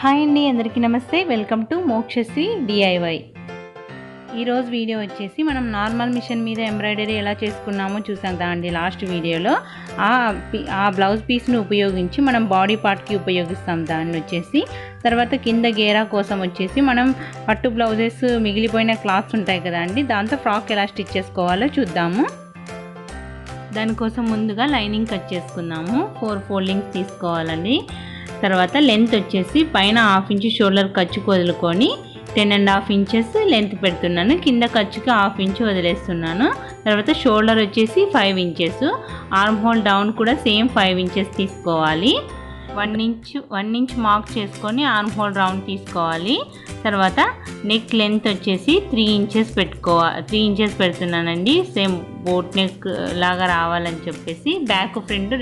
Hi అండి, అందరికీ నమస్తే. Welcome to Mokshasri DIY. ఈరోజు వీడియో వచ్చేసి మనం నార్మల్ మిషన్ మీద ఎంబ్రాయిడరీ ఎలా చేసుకున్నామో చూసాం అండి. లాస్ట్ వీడియోలో ఆ బ్లౌజ్ పీస్ని ఉపయోగించి మనం బాడీ పార్ట్కి ఉపయోగిస్తాం. దాన్ని వచ్చేసి తర్వాత కింద గేరా కోసం వచ్చేసి మనం పట్టు బ్లౌజెస్ మిగిలిపోయిన క్లాత్స్ ఉంటాయి కదా అండి, దాంతో ఫ్రాక్ ఎలా స్టిచ్ చేసుకోవాలో చూద్దాము. దానికోసం ముందుగా లైనింగ్ కట్ చేసుకున్నాము. 4 ఫోల్డింగ్స్ తీసుకోవాలండి. తర్వాత లెంత్ వచ్చేసి పైన 1/2 ఇంచ్ షోల్డర్ ఖర్చుకు వదులుకొని 10.5 ఇంచెస్ లెంత్ పెడుతున్నాను. కింద ఖర్చుకి 1/2 ఇంచ్ వదిలేస్తున్నాను. తర్వాత షోల్డర్ వచ్చేసి 5 ఇంచెస్, ఆర్మ్ హోల్ డౌన్ కూడా సేమ్ 5 ఇంచెస్ తీసుకోవాలి. 1 ఇంచ్ మార్క్ చేసుకొని ఆర్మ్ హోల్ రౌండ్ తీసుకోవాలి. తర్వాత నెక్ లెంత్ వచ్చేసి 3 ఇంచెస్ 3 ఇంచెస్ పెడుతున్నానండి. సేమ్ బోట్ నెక్ లాగా రావాలని చెప్పేసి బ్యాక్ ఫ్రంట్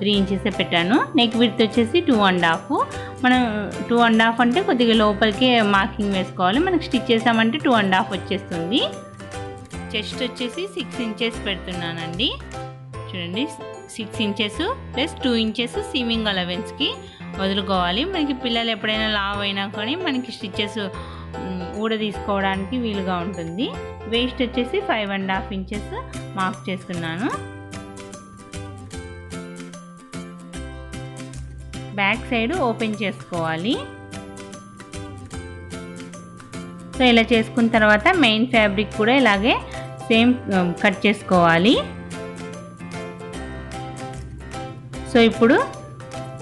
3 ఇంచెస్ పెట్టాను. నెక్ విడ్త్ వచ్చేసి 2.5. మనం 2.5 అంటే కొద్దిగా లోపలికి మార్కింగ్ వేసుకోవాలి. మనకి స్టిచ్ చేసామంటే 2.5 వచ్చేస్తుంది. చెస్ట్ వచ్చేసి 6 ఇంచెస్ పెడుతున్నానండి. చూడండి, 6 ఇంచెస్ ప్లస్ 2 ఇంచెస్ సీమింగ్ అలవెన్స్కి వదులుకోవాలి. మనకి పిల్లలు ఎప్పుడైనా లావ్ అయినా కానీ మనకి స్టిచ్చెస్ ఊడ తీసుకోవడానికి వీలుగా ఉంటుంది. వేస్ట్ వచ్చేసి 5.5 ఇంచెస్ మార్క్ చేస్తున్నాను. బ్యాక్ సైడ్ ఓపెన్ చేసుకోవాలి. సో ఇలా చేసుకున్న తర్వాత మెయిన్ ఫ్యాబ్రిక్ కూడా ఇలాగే సేమ్ కట్ చేసుకోవాలి. సో ఇప్పుడు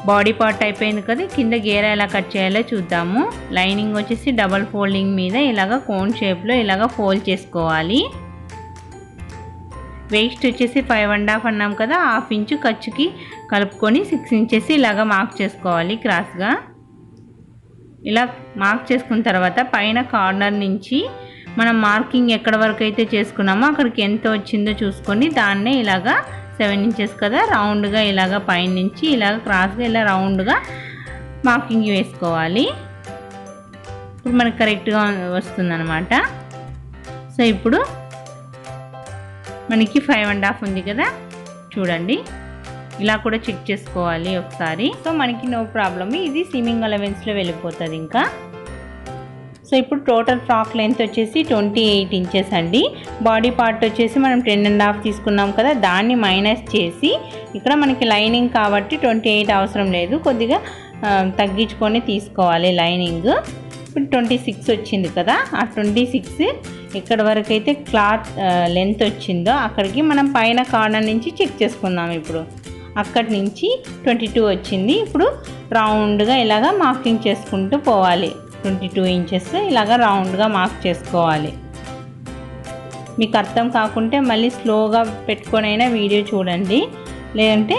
బాడీ పార్ట్ అయిపోయింది కదా, కింద గేరా ఎలా కట్ చేయాలో చూద్దాము. లైనింగ్ వచ్చేసి డబల్ ఫోల్డింగ్ మీద ఇలాగ కోన్ షేప్లో ఇలాగ ఫోల్డ్ చేసుకోవాలి. వేస్ట్ వచ్చేసి 5.5 అన్నాం కదా, 1/2 ఇంచ్ ఖర్చుకి కలుపుకొని 6 ఇంచెస్ ఇలాగ మార్క్ చేసుకోవాలి క్రాస్గా. ఇలా మార్క్ చేసుకున్న తర్వాత పైన కార్నర్ నుంచి మనం మార్కింగ్ ఎక్కడ వరకు అయితే చేసుకున్నామో అక్కడికి ఎంత వచ్చిందో చూసుకొని దాన్నే ఇలాగా 7 ఇంచెస్ కదా, రౌండ్గా ఇలాగ పైన నుంచి ఇలాగ క్రాస్గా ఇలా రౌండ్గా మార్కింగ్ వేసుకోవాలి. ఇప్పుడు మనకు కరెక్ట్గా వస్తుందన్నమాట. సో ఇప్పుడు మనకి 5.5 ఉంది కదా, చూడండి ఇలా కూడా చెక్ చేసుకోవాలి ఒకసారి. సో మనకి నో ప్రాబ్లమ్, ఇది సీమింగ్ అలవెన్స్లో వెళ్ళిపోతుంది ఇంకా. సో ఇప్పుడు టోటల్ ఫ్రాక్ లెంత్ వచ్చేసి 28 ఇంచెస్ అండి. బాడీ పార్ట్ వచ్చేసి మనం 10.5 తీసుకున్నాం కదా, దాన్ని మైనస్ చేసి ఇక్కడ మనకి లైనింగ్ కాబట్టి 28 అవసరం లేదు, కొద్దిగా తగ్గించుకొని తీసుకోవాలి లైనింగ్. ఇప్పుడు 26 వచ్చింది కదా, ఆ 26 ఎక్కడి వరకు అయితే క్లాత్ లెంత్ వచ్చిందో అక్కడికి మనం పైన కార్నర్ నుంచి చెక్ చేసుకుందాం. ఇప్పుడు అక్కడి నుంచి 22 వచ్చింది. ఇప్పుడు రౌండ్గా ఇలాగా మార్కింగ్ చేసుకుంటూ పోవాలి. 22 ఇంచెస్ ఇలాగా రౌండ్గా మార్క్ చేసుకోవాలి. మీకు అర్థం కాకుంటే మళ్ళీ స్లోగా పెట్టుకొనైనా వీడియో చూడండి, లేదంటే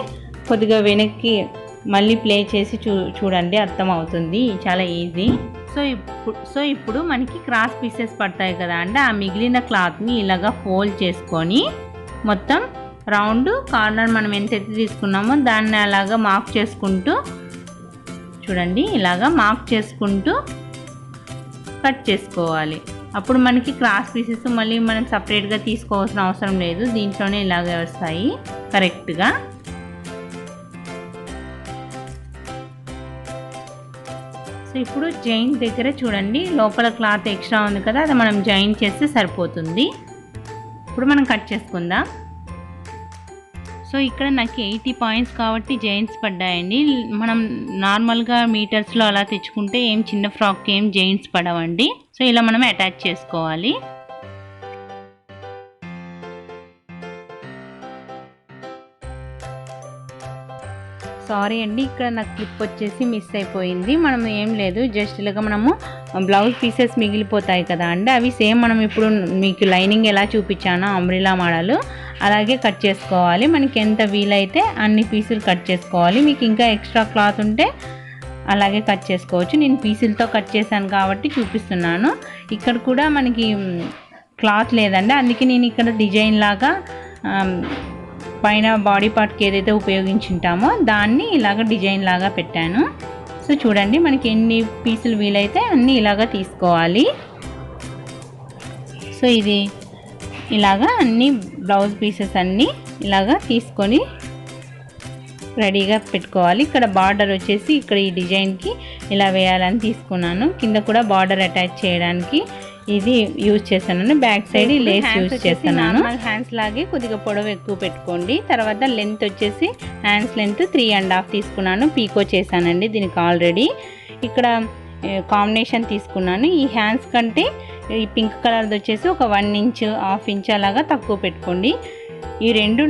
కొద్దిగా వెనక్కి మళ్ళీ ప్లే చేసి చూడండి, అర్థమవుతుంది. చాలా ఈజీ. సో ఇప్పుడు మనకి క్రాస్ పీసెస్ పడతాయి కదా అండి, ఆ మిగిలిన క్లాత్ని ఇలాగా ఫోల్డ్ చేసుకొని మొత్తం రౌండ్ కార్నర్ మనం ఎంతైతే తీసుకున్నామో దాన్ని అలాగా మార్క్ చేసుకుంటూ చూడండి, ఇలాగా మార్క్ చేసుకుంటూ కట్ చేసుకోవాలి. అప్పుడు మనకి క్రాస్ పీసెస్ మళ్ళీ మనం సపరేట్గా తీసుకోవాల్సిన అవసరం లేదు, దీంట్లోనే ఇలాగే వస్తాయి కరెక్ట్గా. సో ఇప్పుడు జాయింట్ దగ్గర చూడండి, లోపల క్లాత్ ఎక్స్ట్రా ఉంది కదా, అది మనం జాయింట్ చేస్తే సరిపోతుంది. ఇప్పుడు మనం కట్ చేసుకుందాం. సో ఇక్కడ నాకు 80 పాయింట్స్ కాబట్టి జాయింట్స్ పడ్డాయండి. మనం నార్మల్గా మీటర్స్లో అలా తెచ్చుకుంటే ఏం చిన్న ఫ్రాక్కి ఏం జాయింట్స్ పడవండి. సో ఇలా మనం అటాచ్ చేసుకోవాలి. సారీ అండి, ఇక్కడ నాకు క్లిప్ వచ్చేసి మిస్ అయిపోయింది. మనం ఏం లేదు, జస్ట్ ఇలాగ మనము బ్లౌజ్ పీసెస్ మిగిలిపోతాయి కదా అండి, అవి సేమ్ మనం ఇప్పుడు మీకు లైనింగ్ ఎలా చూపించానో అంబ్రెలా మోడల్ అలాగే కట్ చేసుకోవాలి. మనకి ఎంత వీలైతే అన్ని పీసులు కట్ చేసుకోవాలి. మీకు ఇంకా ఎక్స్ట్రా క్లాత్ ఉంటే అలాగే కట్ చేసుకోవచ్చు. నేను పీసులతో కట్ చేశాను కాబట్టి చూపిస్తున్నాను. ఇక్కడ కూడా మనకి క్లాత్ లేదండి, అందుకే నేను ఇక్కడ డిజైన్ లాగా పైన బాడీ పార్ట్కి ఏదైతే ఉపయోగించుంటామో దాన్ని ఇలాగ డిజైన్ లాగా పెట్టాను. సో చూడండి, మనకి ఎన్ని పీసులు వీలైతే అన్నీ ఇలాగ తీసుకోవాలి. సో ఇది ఇలాగా అన్ని బ్లౌజ్ పీసెస్ అన్నీ ఇలాగా తీసుకొని రెడీగా పెట్టుకోవాలి. ఇక్కడ బార్డర్ వచ్చేసి ఇక్కడ ఈ డిజైన్కి ఇలా వేయాలని తీసుకున్నాను. కింద కూడా బార్డర్ అటాచ్ చేయడానికి ఇది యూజ్ చేస్తున్నాను. బ్యాక్ సైడ్ లేస్ యూజ్ చేస్తున్నాను. హ్యాండ్స్ లాగే కొద్దిగా పొడవు ఎక్కువ పెట్టుకోండి. తర్వాత లెంత్ వచ్చేసి హ్యాండ్స్ లెంత్ 3.5 తీసుకున్నాను. పీకో చేశానండి దీనికి ఆల్రెడీ. ఇక్కడ కాంబినేషన్ తీసుకున్నాను. ఈ హ్యాండ్స్ కంటే ఈ పింక్ కలర్ది వచ్చేసి ఒక 1 ఇంచ్ 1/2 ఇంచ్ అలాగా తక్కువ పెట్టుకోండి. ఈ రెండు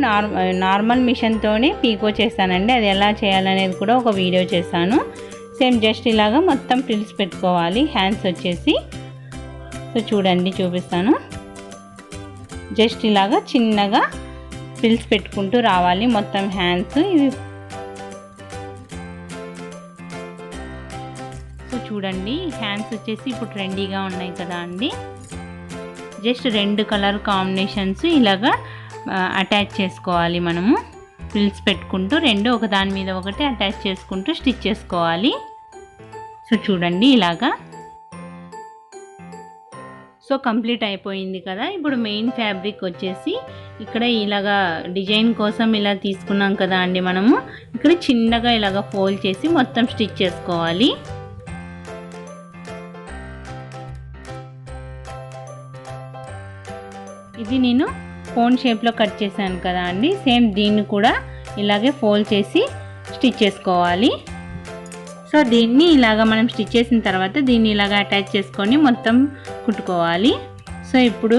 నార్మల్ మిషన్తోనే పీకో చేస్తానండి. అది ఎలా చేయాలనేది కూడా ఒక వీడియో చేశాను. సేమ్ జస్ట్ ఇలాగా మొత్తం ఫ్రిల్స్ పెట్టుకోవాలి. హ్యాండ్స్ వచ్చేసి సో చూడండి చూపిస్తాను. జస్ట్ ఇలాగా చిన్నగా ఫ్రిల్స్ పెట్టుకుంటూ రావాలి మొత్తం హ్యాండ్స్. ఇవి సో చూడండి హ్యాండ్స్ వచ్చేసి ఇప్పుడు ట్రెండీగా ఉన్నాయి కదా అండి. జస్ట్ 2 కలర్ కాంబినేషన్స్ ఇలాగా అటాచ్ చేసుకోవాలి. మనము ఫ్రిల్స్ పెట్టుకుంటూ 2 ఒకదాని మీద ఒకటి అటాచ్ చేసుకుంటూ స్టిచ్ చేసుకోవాలి. సో చూడండి ఇలాగా. సో కంప్లీట్ అయిపోయింది కదా. ఇప్పుడు మెయిన్ ఫ్యాబ్రిక్ వచ్చేసి ఇక్కడ ఇలాగా డిజైన్ కోసం ఇలా తీసుకున్నాం కదా అండి. మనము ఇక్కడ చిన్నగా ఇలాగా ఫోల్డ్ చేసి మొత్తం స్టిచ్ చేసుకోవాలి. ఇది నేను కోన్ షేప్లో కట్ చేశాను కదా అండి. సేమ్ దీన్ని కూడా ఇలాగే ఫోల్డ్ చేసి స్టిచ్ చేసుకోవాలి. సో దీన్ని ఇలాగ మనం స్టిచ్ చేసిన తర్వాత దీన్ని ఇలాగ అటాచ్ చేసుకొని మొత్తం కుట్టుకోవాలి. సో ఇప్పుడు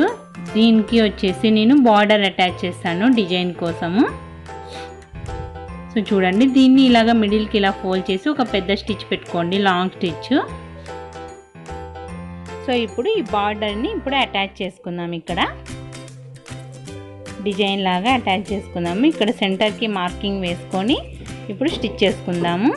దీనికి వచ్చేసి నేను బార్డర్ అటాచ్ చేస్తాను డిజైన్ కోసము. సో చూడండి దీన్ని ఇలాగ మిడిల్కి ఇలా ఫోల్డ్ చేసి ఒక పెద్ద స్టిచ్ పెట్టుకోండి, లాంగ్ స్టిచ్. సో ఇప్పుడు ఈ బార్డర్ని ఇప్పుడు అటాచ్ చేసుకుందాం. ఇక్కడ డిజైన్ లాగా అటాచ్ చేసుకుందాము. ఇక్కడ సెంటర్కి మార్కింగ్ వేసుకొని ఇప్పుడు స్టిచ్ చేసుకుందాము.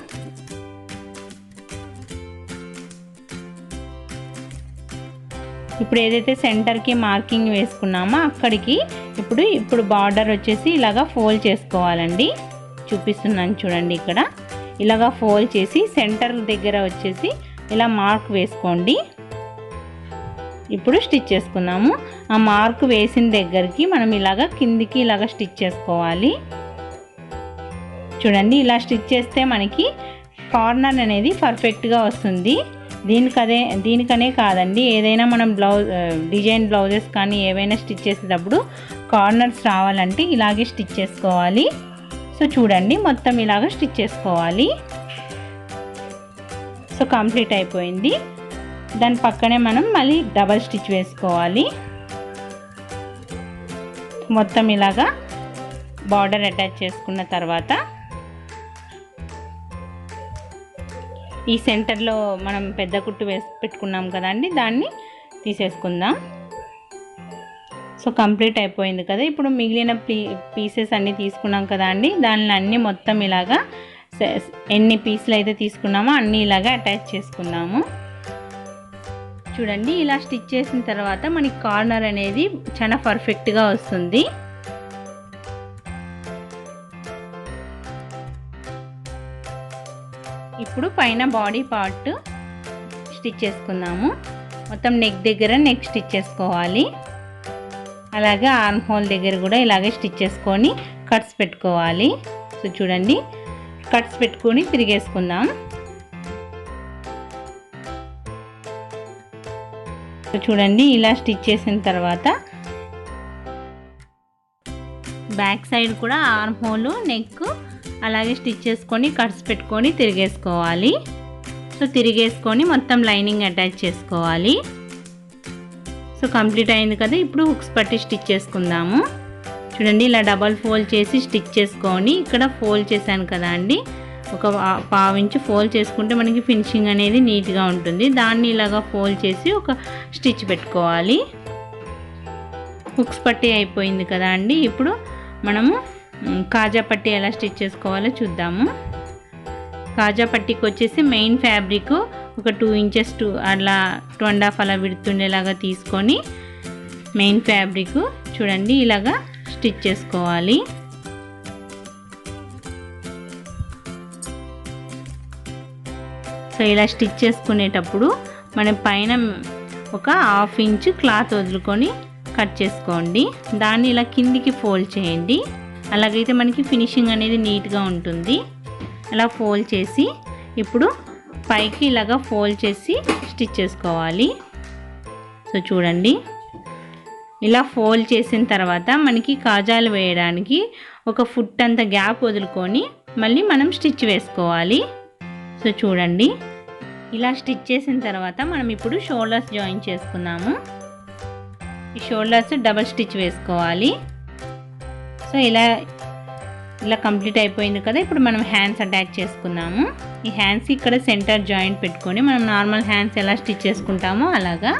ఇప్పుడు ఏదైతే సెంటర్కి మార్కింగ్ వేసుకున్నామో అక్కడికి ఇప్పుడు బార్డర్ వచ్చేసి ఇలాగా ఫోల్డ్ చేసుకోవాలండి. చూపిస్తున్నాను చూడండి. ఇక్కడ ఇలాగా ఫోల్డ్ చేసి సెంటర్ దగ్గర వచ్చేసి ఇలా మార్క్ వేసుకోండి. ఇప్పుడు స్టిచ్ చేసుకుందాము. ఆ మార్క్ వేసిన దగ్గరికి మనం ఇలాగ కిందికి ఇలాగ స్టిచ్ చేసుకోవాలి. చూడండి ఇలా స్టిచ్ చేస్తే మనకి కార్నర్ అనేది పర్ఫెక్ట్గా వస్తుంది. దీనికనే కాదండి, ఏదైనా మనం డిజైన్ బ్లౌజెస్ కానీ ఏవైనా స్టిచ్ చేసేటప్పుడు కార్నర్స్ రావాలంటే ఇలాగే స్టిచ్ చేసుకోవాలి. సో చూడండి మొత్తం ఇలాగ స్టిచ్ చేసుకోవాలి. సో కంప్లీట్ అయిపోయింది. దాని పక్కనే మనం మళ్ళీ డబల్ స్టిచ్ వేసుకోవాలి. మొత్తం ఇలాగా బార్డర్ అటాచ్ చేసుకున్న తర్వాత ఈ సెంటర్లో మనం పెద్ద కుట్టు పెట్టుకున్నాం కదండి, దాన్ని తీసేసుకుందాం. సో కంప్లీట్ అయిపోయింది కదా. ఇప్పుడు మిగిలిన పీసెస్ అన్నీ తీసుకున్నాం కదా అండి, దానిని అన్నీ మొత్తం ఇలాగా ఎన్ని పీసులు అయితే తీసుకున్నామో అన్నీ ఇలాగా అటాచ్ చేసుకున్నాము. చూడండి ఇలా స్టిచ్ చేసిన తర్వాత మనకి కార్నర్ అనేది చాలా పర్ఫెక్ట్గా వస్తుంది. ఇప్పుడు పైన బాడీ పార్ట్ స్టిచ్ చేసుకుందాము. మొత్తం నెక్ దగ్గర నెక్ స్టిచ్ చేసుకోవాలి. అలాగే ఆర్మ్ హోల్ దగ్గర కూడా ఇలాగే స్టిచ్ చేసుకొని కట్స్ పెట్టుకోవాలి. సో చూడండి కట్స్ పెట్టుకొని తిరిగేసుకుందాం. చూడండి ఇలా స్టిచ్ చేసిన తర్వాత బ్యాక్ సైడ్ కూడా ఆర్మ్ హోల్ నెక్ అలాగే స్టిచ్ చేసుకొని కట్స్ పెట్టుకొని తిరిగేసుకోవాలి. సో తిరిగేసుకొని మొత్తం లైనింగ్ అటాచ్ చేసుకోవాలి. సో కంప్లీట్ అయింది కదా. ఇప్పుడు హుక్స్ పట్టి స్టిచ్ చేసుకుందాము. చూడండి ఇలా డబల్ ఫోల్డ్ చేసి స్టిచ్ చేసుకొని ఇక్కడ ఫోల్డ్ చేశాను కదా అండి, ఒక 1/2 ఇంచ్ ఫోల్డ్ చేసుకుంటే మనకి ఫినిషింగ్ అనేది నీట్గా ఉంటుంది. దాన్ని ఇలాగా ఫోల్డ్ చేసి ఒక స్టిచ్ పెట్టుకోవాలి. హుక్స్ పట్టి అయిపోయింది కదా అండి. ఇప్పుడు మనము కాజా పట్టి ఎలా స్టిచ్ చేసుకోవాలో చూద్దాము. కాజా పట్టీకి వచ్చేసి మెయిన్ ఫ్యాబ్రిక్ ఒక 2 ఇంచెస్ అలా 2.5 అలా విడుతుండేలాగా తీసుకొని మెయిన్ ఫ్యాబ్రిక్ చూడండి ఇలాగా స్టిచ్ చేసుకోవాలి. సో ఇలా స్టిచ్ చేసుకునేటప్పుడు మన పైన ఒక 1/2 ఇంచ్ క్లాత్ వదులుకొని కట్ చేసుకోండి. దాన్ని ఇలా కిందికి ఫోల్డ్ చేయండి. అలాగైతే మనకి ఫినిషింగ్ అనేది నీట్గా ఉంటుంది. అలా ఫోల్డ్ చేసి ఇప్పుడు పైకి ఇలాగా ఫోల్డ్ చేసి స్టిచ్ చేసుకోవాలి. సో చూడండి, ఇలా ఫోల్డ్ చేసిన తర్వాత మనకి కాజాలు వేయడానికి ఒక ఫుట్ అంత గ్యాప్ వదులుకొని మళ్ళీ మనం స్టిచ్ వేసుకోవాలి. సో చూడండి, ఇలా స్టిచ్ చేసిన తర్వాత మనం ఇప్పుడు షోల్డర్స్ జాయిన్ చేసుకుందాము. ఈ షోల్డర్స్ డబల్ స్టిచ్ వేసుకోవాలి. సో ఇలా కంప్లీట్ అయిపోయింది కదా. ఇప్పుడు మనం హ్యాండ్స్ అటాచ్ చేసుకుందాము. ఈ హ్యాండ్స్ ఇక్కడ సెంటర్ జాయింట్ పెట్టుకొని మనం నార్మల్ హ్యాండ్స్ ఎలా స్టిచ్ చేసుకుంటామో అలాగా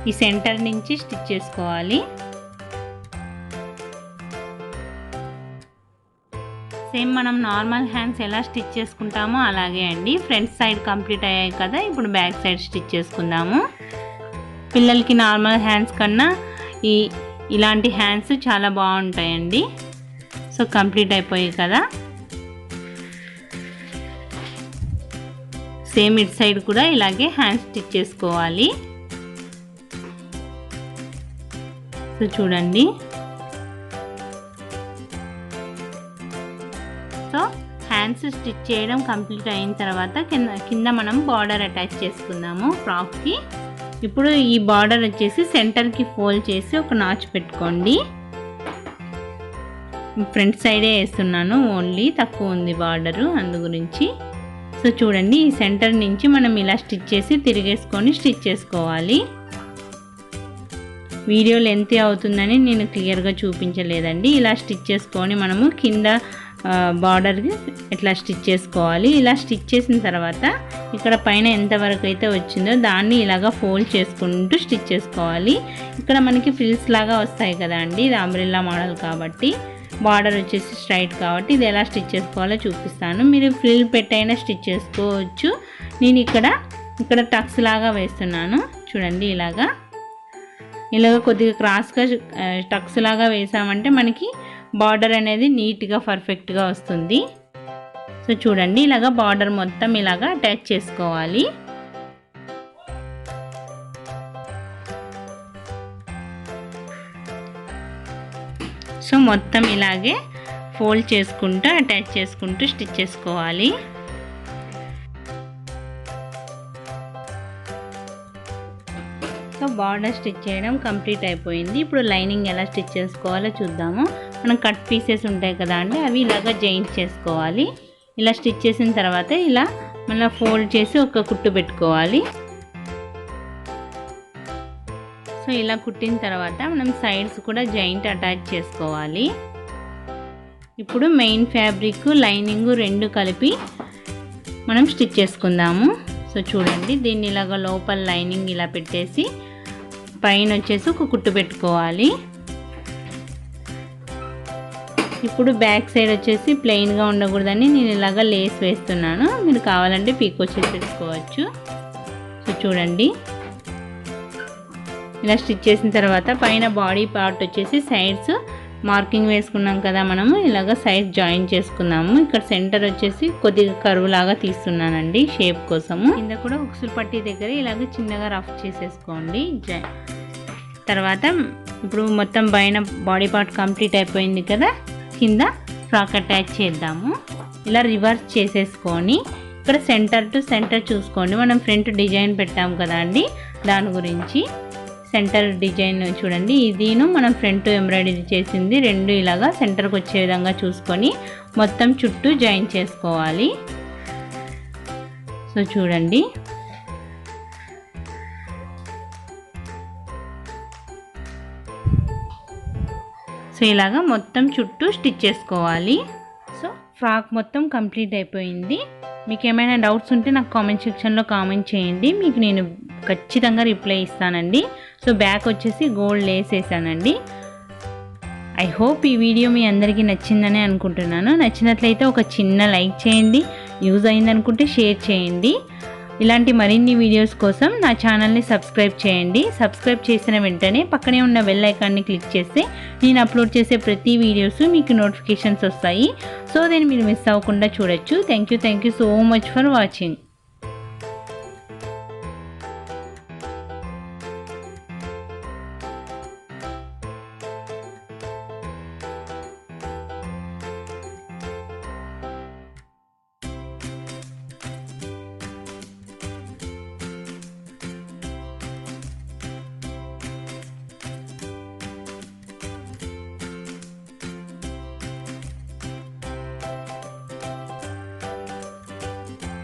ఈ సెంటర్ నుంచి స్టిచ్ చేసుకోవాలి. సేమ్ మనం నార్మల్ హ్యాండ్స్ ఎలా స్టిచ్ చేసుకుంటామో అలాగే అండి. ఫ్రంట్ సైడ్ కంప్లీట్ అయ్యాయి కదా. ఇప్పుడు బ్యాక్ సైడ్ స్టిచ్ చేసుకుందాము. పిల్లలకి నార్మల్ హ్యాండ్స్ కన్నా ఇలాంటి హ్యాండ్స్ చాలా బాగుంటాయండి. సో కంప్లీట్ అయిపోయాయి కదా. సేమ్ ఇటు సైడ్ కూడా ఇలాగే హ్యాండ్స్ స్టిచ్ చేసుకోవాలి. సో చూడండి, సో హ్యాండ్స్ స్టిచ్ చేయడం కంప్లీట్ అయిన తర్వాత కింద మనం బార్డర్ అటాచ్ చేసుకుందాము ఫ్రాక్కి. ఇప్పుడు ఈ బార్డర్ వచ్చేసి సెంటర్కి ఫోల్డ్ చేసి ఒక నాచ్ పెట్టుకోండి. ఫ్రంట్ సైడే వేస్తున్నాను, ఓన్లీ తక్కువ ఉంది బార్డరు అందు గురించి. సో చూడండి, ఈ సెంటర్ నుంచి మనం ఇలా స్టిచ్ చేసి తిరిగేసుకొని స్టిచ్ చేసుకోవాలి. వీడియో లెంత్ అవుతుందని నేను క్లియర్గా చూపించలేదండి. ఇలా స్టిచ్ చేసుకొని మనము కింద బార్డర్కి ఇట్లా స్టిచ్ చేసుకోవాలి. ఇలా స్టిచ్ చేసిన తర్వాత ఇక్కడ పైన ఎంతవరకు అయితే వచ్చిందో దాన్ని ఇలాగా ఫోల్డ్ చేసుకుంటూ స్టిచ్ చేసుకోవాలి. ఇక్కడ మనకి ఫ్రిల్స్ లాగా వస్తాయి కదా అండి. ఇది అంబ్రెల్లా మోడల్ కాబట్టి బార్డర్ వచ్చేసి స్ట్రైట్ కాబట్టి ఇది ఎలా స్టిచ్ చేసుకోవాలో చూపిస్తాను. మీరు ఫ్రిల్ పెట్టైనా స్టిచ్ చేసుకోవచ్చు. నేను ఇక్కడ టక్స్ లాగా వేస్తున్నాను. చూడండి, ఇలాగా కొద్దిగా క్రాస్గా టక్స్ లాగా వేసామంటే మనకి బార్డర్ అనేది నీట్గా పర్ఫెక్ట్గా వస్తుంది. సో చూడండి, ఇలాగా బార్డర్ మొత్తం ఇలాగా అటాచ్ చేసుకోవాలి. సో మొత్తం ఇలాగే ఫోల్డ్ చేసుకుంటూ అటాచ్ చేసుకుంటూ స్టిచ్ చేసుకోవాలి. సో బార్డర్ స్టిచ్ చేయడం కంప్లీట్ అయిపోయింది. ఇప్పుడు లైనింగ్ ఎలా స్టిచ్ చేసుకోవాలో చూద్దాము. మనం కట్ పీసెస్ ఉంటాయి కదా అండి, అవి ఇలాగా జాయింట్ చేసుకోవాలి. ఇలా స్టిచ్ చేసిన తర్వాత ఇలా మళ్ళీ ఫోల్డ్ చేసి ఒక కుట్టు పెట్టుకోవాలి. సో ఇలా కుట్టిన తర్వాత మనం సైడ్స్ కూడా జాయింట్ అటాచ్ చేసుకోవాలి. ఇప్పుడు మెయిన్ ఫ్యాబ్రిక్ లైనింగ్ రెండు కలిపి మనం స్టిచ్ చేసుకుందాము. సో చూడండి, దీన్ని ఇలాగ లోపల లైనింగ్ ఇలా పెట్టేసి పైన వచ్చేసి ఒక కుట్టు పెట్టుకోవాలి. ఇప్పుడు బ్యాక్ సైడ్ వచ్చేసి ప్లెయిన్గా ఉండకూడదని నేను ఇలాగ లేస్ వేస్తున్నాను. మీరు కావాలంటే పీకో చేసేసుకోవచ్చు. సో చూడండి, ఇలా స్టిచ్ చేసిన తర్వాత పైన బాడీ పార్ట్ వచ్చేసి సైడ్స్ మార్కింగ్ వేసుకున్నాం కదా, మనము ఇలాగ సైడ్ జాయిన్ చేసుకున్నాము. ఇక్కడ సెంటర్ వచ్చేసి కొద్దిగా కర్వ్ లాగా తీస్తున్నానండి షేప్ కోసము. కింద కూడా ఉక్సులు పట్టి దగ్గర ఇలాగ చిన్నగా రఫ్ చేసేసుకోండి. తర్వాత ఇప్పుడు మొత్తం పైన బాడీ పార్ట్ కంప్లీట్ అయిపోయింది కదా, కింద ఫ్రాక్ అటాచ్ చేద్దాము. ఇలా రివర్స్ చేసేసుకొని ఇక్కడ సెంటర్ టు సెంటర్ చూసుకోండి. మనం ఫ్రంట్ డిజైన్ పెట్టాము కదా అండి, దాని గురించి సెంటర్ డిజైన్ చూడండి. ఇదిను మనం ఫ్రంట్ ఎంబ్రాయిడరీ చేసింది రెండు ఇలాగా సెంటర్కి వచ్చే విధంగా చూసుకొని మొత్తం చుట్టూ జాయిన్ చేసుకోవాలి. సో చూడండి, సో ఇలాగా మొత్తం చుట్టూ స్టిచ్ చేసుకోవాలి. సో ఫ్రాక్ మొత్తం కంప్లీట్ అయిపోయింది. మీకు ఏమైనా డౌట్స్ ఉంటే నాకు కామెంట్ సెక్షన్లో కామెంట్ చేయండి, మీకు నేను ఖచ్చితంగా రిప్లై ఇస్తానండి. సో బ్యాక్ వచ్చేసి గోల్డ్ లేస్ వేసానండి. ఐ హోప్ ఈ వీడియో మీ అందరికీ నచ్చిందని అనుకుంటున్నాను. నచ్చినట్లయితే ఒక చిన్న లైక్ చేయండి, యూజ్ అయిందనుకుంటే షేర్ చేయండి. ఇలాంటి మరిన్ని వీడియోస్ కోసం నా ఛానల్ని సబ్స్క్రైబ్ చేయండి. సబ్స్క్రైబ్ చేసిన వెంటనే పక్కనే ఉన్న బెల్ ఐకాన్ని క్లిక్ చేస్తే నేను అప్లోడ్ చేసే ప్రతి వీడియోస్ మీకు నోటిఫికేషన్స్ వస్తాయి. సో దీన్ని మీరు మిస్ అవ్వకుండా చూడొచ్చు. Thank you so much for watching.